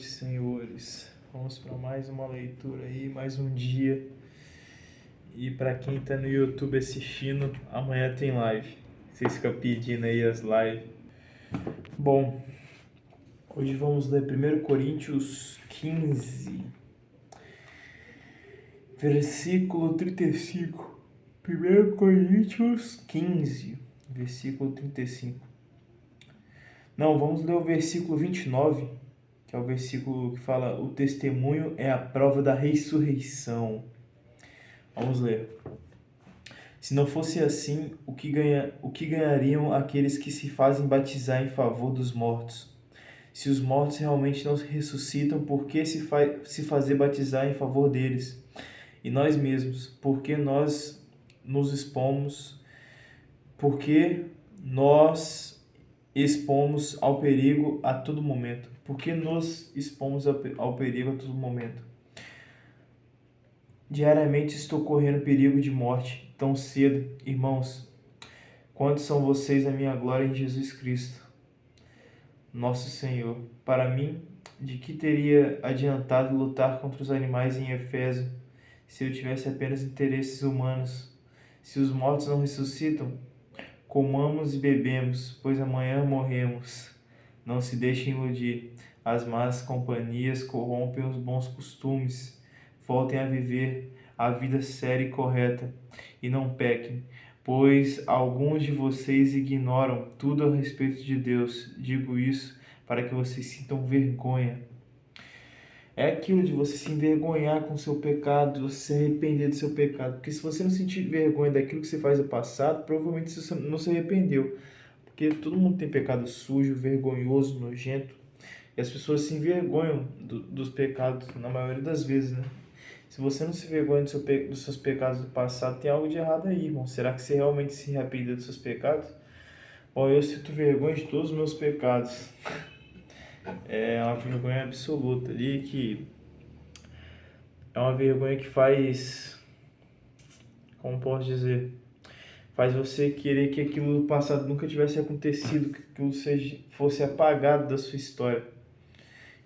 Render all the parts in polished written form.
noite, senhores. Vamos para mais uma leitura aí, mais um dia. E para quem está no YouTube assistindo, amanhã tem live. Vocês ficam pedindo aí as lives. Bom, hoje vamos ler 1 Coríntios 15, versículo 35. 1 Coríntios 15, versículo 35. Não, vamos ler o versículo 29, que é o versículo que fala: o testemunho é a prova da ressurreição. Vamos ler. Se não fosse assim, o que ganhariam aqueles que se fazem batizar em favor dos mortos? Se os mortos realmente não ressuscitam, por que se fazer batizar em favor deles? E nós mesmos, por que nós nos expomos? Por que nós expomos ao perigo a todo momento? Por que nos expomos ao perigo a todo momento? Diariamente estou correndo perigo de morte, tão cedo, irmãos. Quantos são vocês a minha glória em Jesus Cristo, nosso Senhor? Para mim, de que teria adiantado lutar contra os animais em Éfeso, se eu tivesse apenas interesses humanos? Se os mortos não ressuscitam, comamos e bebemos, pois amanhã morremos. Não se deixem iludir. As más companhias corrompem os bons costumes. Voltem a viver a vida séria e correta e não pequem, pois alguns de vocês ignoram tudo a respeito de Deus. Digo isso para que vocês sintam vergonha. É aquilo de você se envergonhar com o seu pecado, você se arrepender do seu pecado. Porque se você não sentir vergonha daquilo que você faz no passado, provavelmente você não se arrependeu. Porque todo mundo tem pecado sujo, vergonhoso, nojento. E as pessoas se envergonham dos pecados, na maioria das vezes, né? Se você não se vergonha dos seus pecados do passado, tem algo de errado aí, irmão. Será que você realmente se arrependeu dos seus pecados? Bom, eu sinto vergonha de todos os meus pecados. É uma vergonha absoluta ali, que é uma vergonha que faz, como posso dizer, faz você querer que aquilo do passado nunca tivesse acontecido, que aquilo fosse apagado da sua história.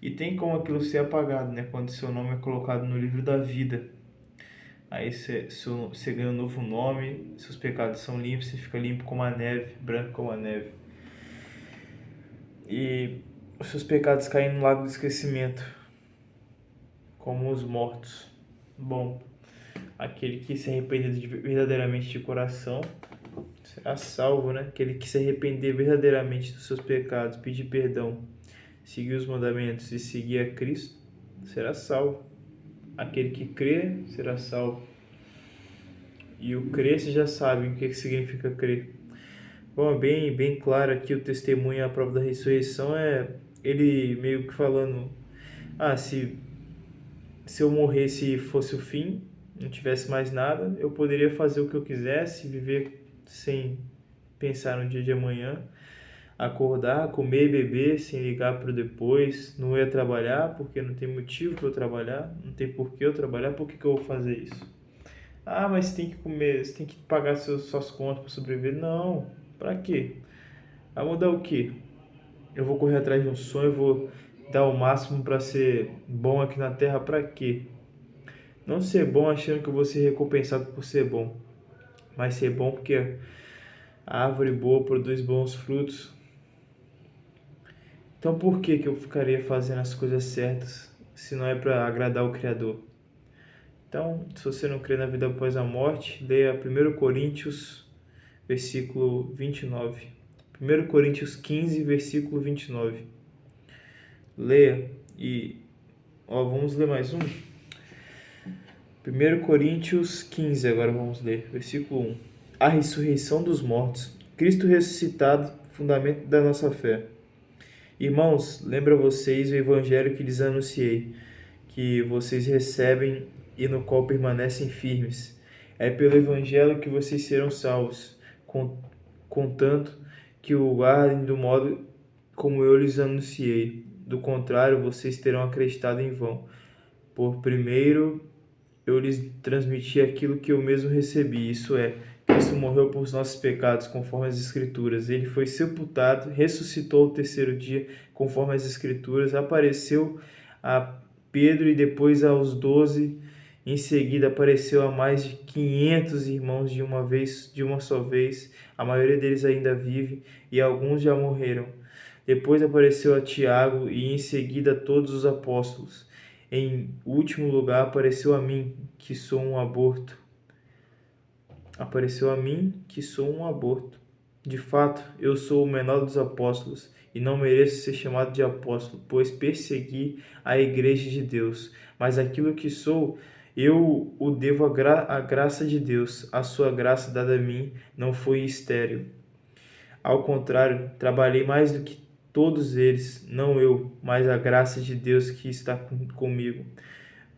E tem como aquilo ser apagado, né? Quando seu nome é colocado no livro da vida. Aí você ganha um novo nome, seus pecados são limpos, você fica limpo como a neve, branco como a neve. E os seus pecados caem no lago do esquecimento, como os mortos. Bom, aquele que se arrepender verdadeiramente de coração será salvo, né? Aquele que se arrepender verdadeiramente dos seus pecados, pedir perdão, seguir os mandamentos e seguir a Cristo, será salvo. Aquele que crê será salvo. E o crer, vocês já sabem o que significa crer. Bom, bem claro aqui o testemunho à prova da ressurreição é ele meio que falando: se eu morresse e fosse o fim, não tivesse mais nada, eu poderia fazer o que eu quisesse, viver sem pensar no dia de amanhã, acordar, comer e beber sem ligar para o depois, não ia trabalhar porque não tem motivo para eu trabalhar, não tem por que eu trabalhar, por que eu vou fazer isso? Mas você tem que comer, você tem que pagar suas contas para sobreviver. Não, para quê? Vai mudar o quê? Eu vou correr atrás de um sonho, eu vou dar o máximo para ser bom aqui na Terra, para quê? Não ser bom achando que eu vou ser recompensado por ser bom, mas ser bom porque a árvore boa produz bons frutos. Então por que eu ficaria fazendo as coisas certas se não é para agradar o Criador? Então, se você não crê na vida após a morte, leia 1 Coríntios, versículo 29. 1 Coríntios 15, versículo 29. Leia e... vamos ler mais um. 1 Coríntios 15, agora vamos ler, versículo 1. A ressurreição dos mortos. Cristo ressuscitado, fundamento da nossa fé. Irmãos, lembra vocês o evangelho que lhes anunciei, que vocês recebem e no qual permanecem firmes. É pelo evangelho que vocês serão salvos, contanto que o guardem do modo como eu lhes anunciei. Do contrário, vocês terão acreditado em vão. Por primeiro, eu lhes transmiti aquilo que eu mesmo recebi, isso é, Cristo morreu por nossos pecados, conforme as Escrituras. Ele foi sepultado, ressuscitou ao terceiro dia, conforme as Escrituras, apareceu a Pedro e depois aos 12. Em seguida apareceu a mais de 500 irmãos de uma só vez. A maioria deles ainda vive e alguns já morreram. Depois apareceu a Tiago e em seguida a todos os apóstolos. Em último lugar apareceu a mim, que sou um aborto. Apareceu a mim, que sou um aborto. De fato, eu sou o menor dos apóstolos e não mereço ser chamado de apóstolo, pois persegui a igreja de Deus. Mas aquilo que sou, eu o devo à graça de Deus. A sua graça dada a mim não foi estéril. Ao contrário, trabalhei mais do que todos eles, não eu, mas a graça de Deus que está comigo.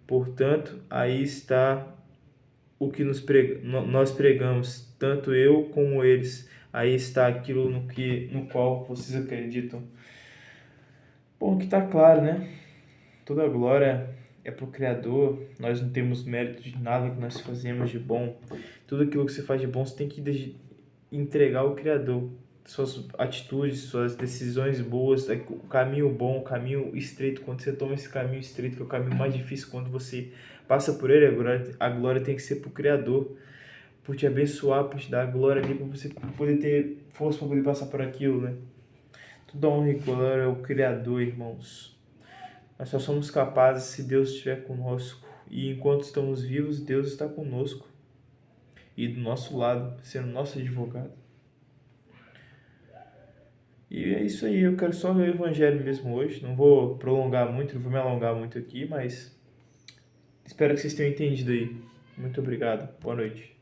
Portanto, aí está o que nós pregamos, tanto eu como eles. Aí está aquilo no qual vocês acreditam. Bom, que está claro, né? Toda a glória é para o Criador. Nós não temos mérito de nada que nós fazemos de bom. Tudo aquilo que você faz de bom, você tem que entregar ao Criador. Suas atitudes, suas decisões boas, o caminho bom, o caminho estreito. Quando você toma esse caminho estreito, que é o caminho mais difícil, quando você passa por ele, a glória tem que ser para o Criador, por te abençoar, por te dar a glória ali, para você poder ter força para poder passar por aquilo, né? Toda honra e glória ao Criador, irmãos. Nós só somos capazes se Deus estiver conosco. E enquanto estamos vivos, Deus está conosco e do nosso lado, sendo nosso advogado. E é isso aí, eu quero só ler o Evangelho mesmo hoje. Não vou prolongar muito, não vou me alongar muito aqui, mas espero que vocês tenham entendido aí. Muito obrigado, boa noite.